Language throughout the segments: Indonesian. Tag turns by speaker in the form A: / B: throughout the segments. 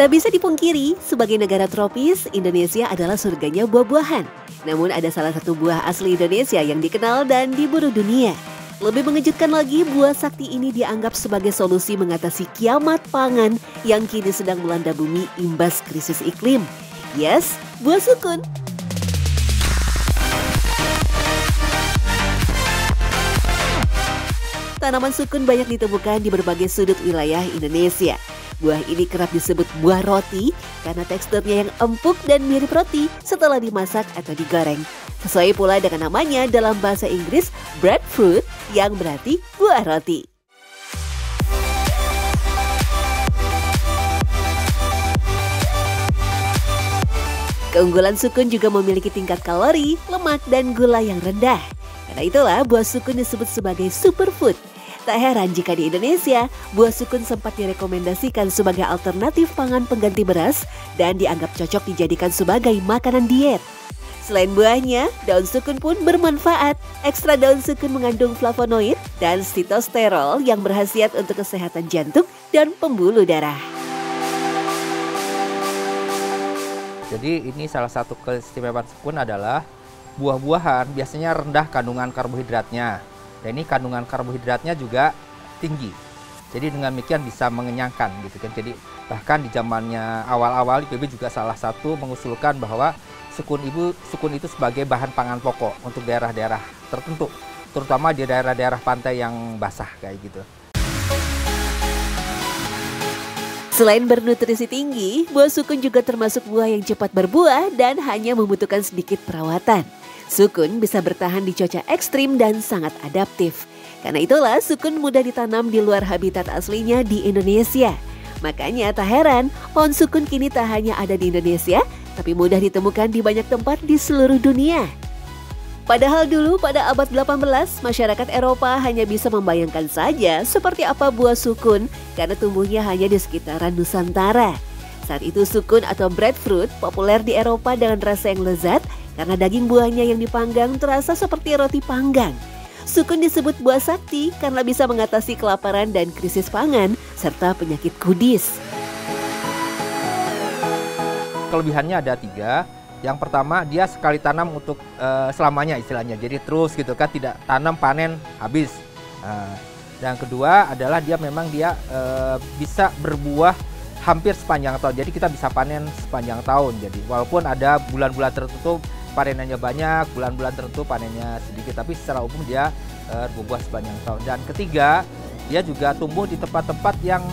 A: Tak bisa dipungkiri, sebagai negara tropis, Indonesia adalah surganya buah-buahan. Namun ada salah satu buah asli Indonesia yang dikenal dan diburu dunia. Lebih mengejutkan lagi, buah sakti ini dianggap sebagai solusi mengatasi kiamat pangan yang kini sedang melanda bumi imbas krisis iklim. Yes, buah sukun. Tanaman sukun banyak ditemukan di berbagai sudut wilayah Indonesia. Buah ini kerap disebut buah roti karena teksturnya yang empuk dan mirip roti setelah dimasak atau digoreng. Sesuai pula dengan namanya dalam bahasa Inggris, breadfruit, yang berarti buah roti. Keunggulan sukun juga memiliki tingkat kalori, lemak, dan gula yang rendah. Karena itulah buah sukun disebut sebagai superfood. Tak heran jika di Indonesia, buah sukun sempat direkomendasikan sebagai alternatif pangan pengganti beras dan dianggap cocok dijadikan sebagai makanan diet. Selain buahnya, daun sukun pun bermanfaat. Ekstra daun sukun mengandung flavonoid dan sitosterol yang berkhasiat untuk kesehatan jantung dan pembuluh darah.
B: Jadi ini salah satu keistimewaan sukun adalah buah-buahan biasanya rendah kandungan karbohidratnya. Dan ini kandungan karbohidratnya juga tinggi. Jadi dengan demikian bisa mengenyangkan gitu kan. Jadi bahkan di zamannya awal-awal IPB juga salah satu mengusulkan bahwa sukun itu sebagai bahan pangan pokok untuk daerah-daerah tertentu, terutama di daerah-daerah pantai yang basah kayak gitu.
A: Selain bernutrisi tinggi, buah sukun juga termasuk buah yang cepat berbuah dan hanya membutuhkan sedikit perawatan. Sukun bisa bertahan di cuaca ekstrim dan sangat adaptif. Karena itulah sukun mudah ditanam di luar habitat aslinya di Indonesia. Makanya tak heran, pohon sukun kini tak hanya ada di Indonesia, tapi mudah ditemukan di banyak tempat di seluruh dunia. Padahal dulu pada abad 18, masyarakat Eropa hanya bisa membayangkan saja seperti apa buah sukun karena tumbuhnya hanya di sekitaran Nusantara. Saat itu sukun atau breadfruit populer di Eropa dengan rasa yang lezat karena daging buahnya yang dipanggang terasa seperti roti panggang. Sukun disebut buah sakti karena bisa mengatasi kelaparan dan krisis pangan serta penyakit kudis.
B: Kelebihannya ada 3. Yang pertama, dia sekali tanam untuk selamanya istilahnya. Jadi terus gitu kan, tidak tanam panen habis. Dan yang kedua adalah dia memang bisa berbuah hampir sepanjang tahun. Jadi kita bisa panen sepanjang tahun. Jadi walaupun ada bulan-bulan tertentu panenannya banyak, bulan-bulan tertentu panennya sedikit, tapi secara umum dia berbuah sepanjang tahun. Dan ketiga, dia juga tumbuh di tempat-tempat yang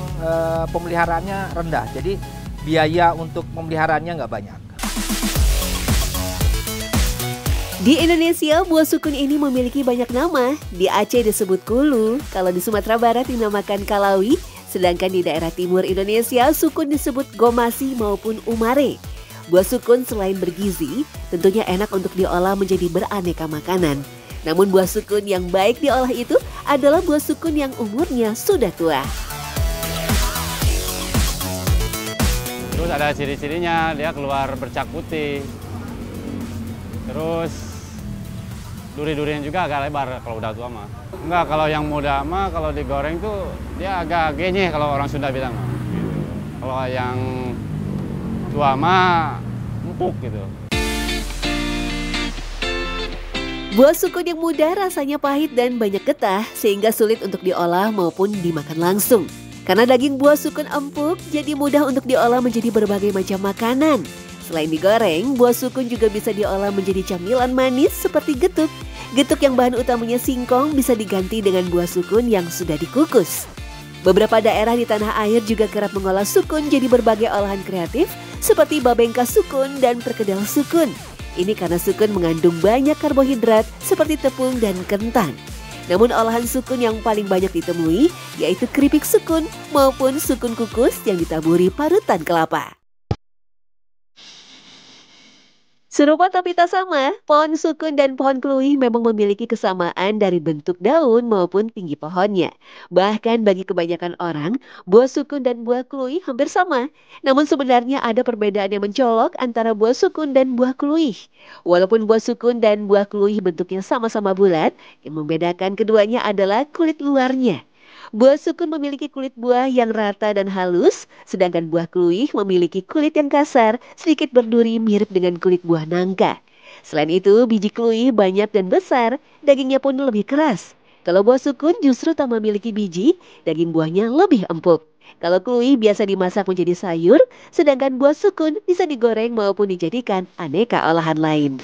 B: pemeliharaannya rendah. Jadi biaya untuk pemeliharaannya nggak banyak.
A: Di Indonesia, buah sukun ini memiliki banyak nama. Di Aceh disebut kulu, kalau di Sumatera Barat dinamakan kalawi, sedangkan di daerah timur Indonesia, sukun disebut gomasi maupun umare. Buah sukun selain bergizi, tentunya enak untuk diolah menjadi beraneka makanan. Namun buah sukun yang baik diolah itu adalah buah sukun yang umurnya sudah tua.
C: Terus ada ciri-cirinya, dia keluar bercak putih. Terus duri-durinya juga agak lebar kalau udah tua mah. Enggak, kalau yang muda mah kalau digoreng tuh dia agak genyeh kalau orang Sunda bilang mah. Gitu. Kalau yang tua mah empuk gitu.
A: Buah sukun yang muda rasanya pahit dan banyak getah sehingga sulit untuk diolah maupun dimakan langsung. Karena daging buah sukun empuk, jadi mudah untuk diolah menjadi berbagai macam makanan. Selain digoreng, buah sukun juga bisa diolah menjadi camilan manis seperti getuk. Getuk yang bahan utamanya singkong bisa diganti dengan buah sukun yang sudah dikukus. Beberapa daerah di tanah air juga kerap mengolah sukun jadi berbagai olahan kreatif seperti babengka sukun dan perkedel sukun. Ini karena sukun mengandung banyak karbohidrat seperti tepung dan kentang. Namun olahan sukun yang paling banyak ditemui yaitu keripik sukun maupun sukun kukus yang ditaburi parutan kelapa. Serupa tapi tak sama, pohon sukun dan pohon keluih memang memiliki kesamaan dari bentuk daun maupun tinggi pohonnya. Bahkan bagi kebanyakan orang, buah sukun dan buah keluih hampir sama. Namun sebenarnya ada perbedaan yang mencolok antara buah sukun dan buah keluih. Walaupun buah sukun dan buah keluih bentuknya sama-sama bulat, yang membedakan keduanya adalah kulit luarnya. Buah sukun memiliki kulit buah yang rata dan halus, sedangkan buah kluih memiliki kulit yang kasar, sedikit berduri mirip dengan kulit buah nangka. Selain itu, biji kluih banyak dan besar, dagingnya pun lebih keras. Kalau buah sukun justru tak memiliki biji, daging buahnya lebih empuk. Kalau kluih biasa dimasak menjadi sayur, sedangkan buah sukun bisa digoreng maupun dijadikan aneka olahan lain.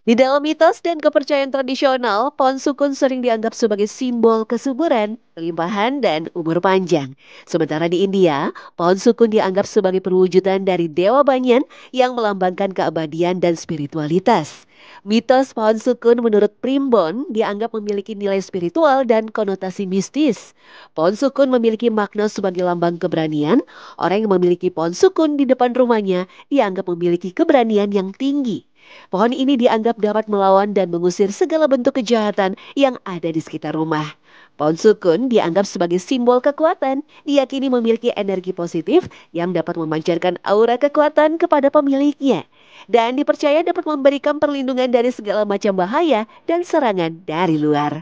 A: Di dalam mitos dan kepercayaan tradisional, pohon sukun sering dianggap sebagai simbol kesuburan, kelimpahan, dan umur panjang. Sementara di India, pohon sukun dianggap sebagai perwujudan dari Dewa Banyan yang melambangkan keabadian dan spiritualitas. Mitos pohon sukun menurut Primbon dianggap memiliki nilai spiritual dan konotasi mistis. Pohon sukun memiliki makna sebagai lambang keberanian. Orang yang memiliki pohon sukun di depan rumahnya dianggap memiliki keberanian yang tinggi. Pohon ini dianggap dapat melawan dan mengusir segala bentuk kejahatan yang ada di sekitar rumah. Pohon sukun dianggap sebagai simbol kekuatan, diyakini memiliki energi positif yang dapat memancarkan aura kekuatan kepada pemiliknya. Dan dipercaya dapat memberikan perlindungan dari segala macam bahaya dan serangan dari luar.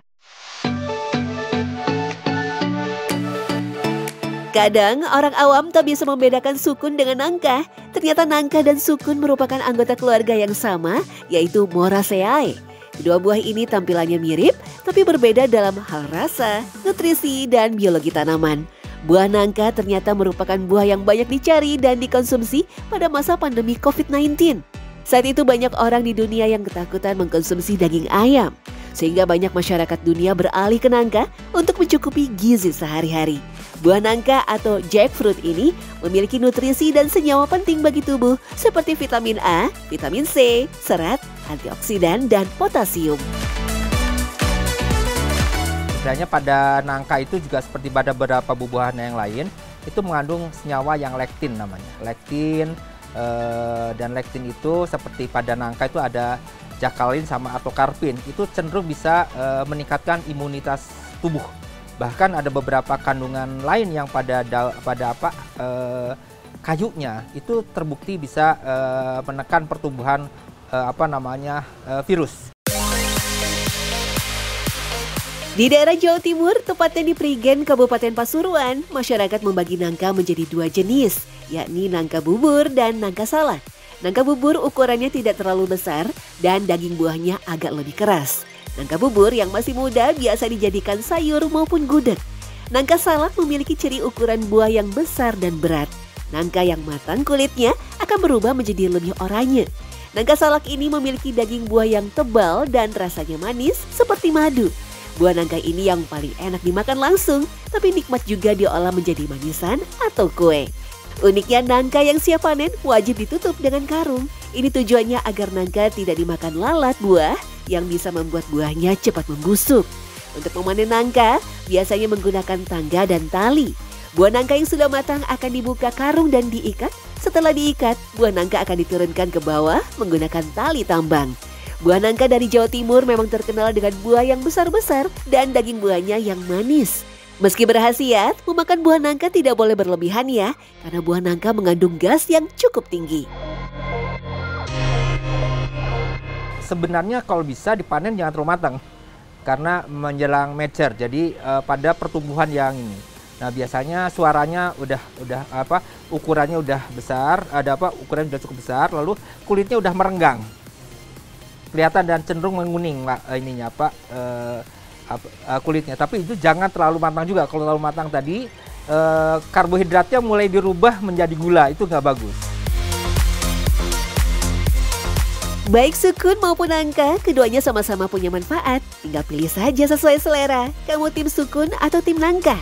A: Kadang orang awam tak bisa membedakan sukun dengan nangka. Ternyata nangka dan sukun merupakan anggota keluarga yang sama, yaitu Moraceae. Kedua buah ini tampilannya mirip, tapi berbeda dalam hal rasa, nutrisi, dan biologi tanaman. Buah nangka ternyata merupakan buah yang banyak dicari dan dikonsumsi pada masa pandemi COVID-19. Saat itu banyak orang di dunia yang ketakutan mengkonsumsi daging ayam, sehingga banyak masyarakat dunia beralih ke nangka untuk mencukupi gizi sehari-hari. Buah nangka atau jackfruit ini memiliki nutrisi dan senyawa penting bagi tubuh seperti vitamin A, vitamin C, serat, antioksidan, dan potasium.
B: Sebenarnya pada nangka itu juga seperti pada beberapa buah yang lain, itu mengandung senyawa yang lektin namanya. Lektin dan lektin itu seperti pada nangka itu ada jakalin sama atokarpin. Itu cenderung bisa meningkatkan imunitas tubuh. Bahkan ada beberapa kandungan lain yang pada kayunya itu terbukti bisa menekan pertumbuhan virus.
A: Di daerah Jawa Timur, tepatnya di Prigen, Kabupaten Pasuruan, masyarakat membagi nangka menjadi dua jenis, yakni nangka bubur dan nangka salad. Nangka bubur ukurannya tidak terlalu besar dan daging buahnya agak lebih keras. Nangka bubur yang masih muda biasa dijadikan sayur maupun gudeg. Nangka salad memiliki ciri ukuran buah yang besar dan berat. Nangka yang matang kulitnya akan berubah menjadi lebih oranye. Nangka salak ini memiliki daging buah yang tebal dan rasanya manis seperti madu. Buah nangka ini yang paling enak dimakan langsung, tapi nikmat juga diolah menjadi manisan atau kue. Uniknya nangka yang siap panen wajib ditutup dengan karung. Ini tujuannya agar nangka tidak dimakan lalat buah yang bisa membuat buahnya cepat membusuk. Untuk memanen nangka, biasanya menggunakan tangga dan tali. Buah nangka yang sudah matang akan dibuka karung dan diikat. Setelah diikat, buah nangka akan diturunkan ke bawah menggunakan tali tambang. Buah nangka dari Jawa Timur memang terkenal dengan buah yang besar-besar dan daging buahnya yang manis. Meski berkhasiat, memakan buah nangka tidak boleh berlebihan ya, karena buah nangka mengandung gas yang cukup tinggi.
B: Sebenarnya kalau bisa dipanen jangan terlalu matang, karena menjelang mature. Jadi pada pertumbuhan yang ini. Nah biasanya suaranya ukurannya udah besar, ukurannya udah cukup besar, lalu kulitnya udah merenggang. Kelihatan dan cenderung menguning kulitnya, tapi itu jangan terlalu matang juga. Kalau terlalu matang tadi karbohidratnya mulai dirubah menjadi gula, itu nggak bagus.
A: Baik sukun maupun nangka, keduanya sama-sama punya manfaat. Tinggal pilih saja sesuai selera. Kamu tim sukun atau tim nangka?